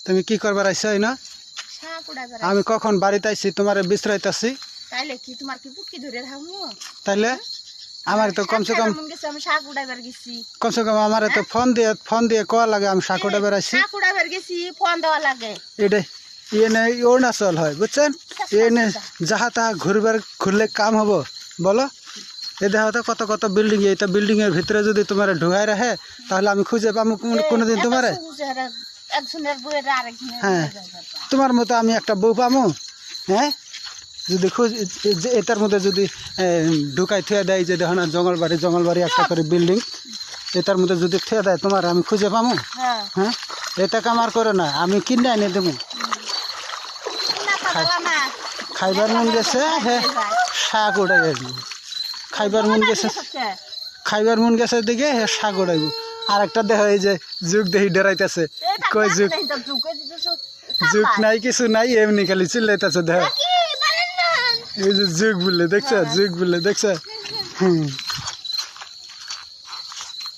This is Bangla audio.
তুমি কি করবার আইছো না? আমি কখন বাড়িতে আইছি তোমার বিশ্রাইতেছি, তাইলে কি তোমার কি পুটকি ধরে থাকবো? তাইলে আমার তো কমসে কম আমি শাক উড়াইবার গেছি। আমার তো ফোন দিয়ে কোয়া লাগে আমি শাক উঠাবার আইছি। শাক উড়াইবার গেছি, ফোন দেওয়া লাগে। এটা এনে অরুণাচল হয় বুঝছেন, এনে যাহা তাহা ঘুরলে কাম হবো বলো? এ দেখো তো কত কত বিল্ডিং, এইটা বিল্ডিং এর ভিতরে যদি তোমার ঢুকাই রাখে তাহলে আমি খুঁজে পাবো কোনোদিন তোমারে? হ্যাঁ, তোমার মতো আমি একটা বউ পাবো? হ্যাঁ, যদি এটার মধ্যে যদি ঢুকাই থুয়ে দেয় যে দেখো না জঙ্গলবাড়ি একটা করে বিল্ডিং, এটার মধ্যে যদি থুয়ে দেয় তোমার আমি খুঁজে পাবো? হ্যাঁ, এটা কামার করে না, আমি কিনে এনে দেবো। খাইবার মন গেছে হ্যাঁ, শাক উঠাই খাইবার মন গেছে দিকে হ্যাঁ শাক উঠাইব। আর একটা দেখো এই যে যুগ দেখি ডেরাইতেছে, কই যুগ নাই কিছু নাই, এমনি খালি চিল্লাইতেছে দেখো। এই যে যুগ বললে দেখছো, যুগ বললে দেখছো।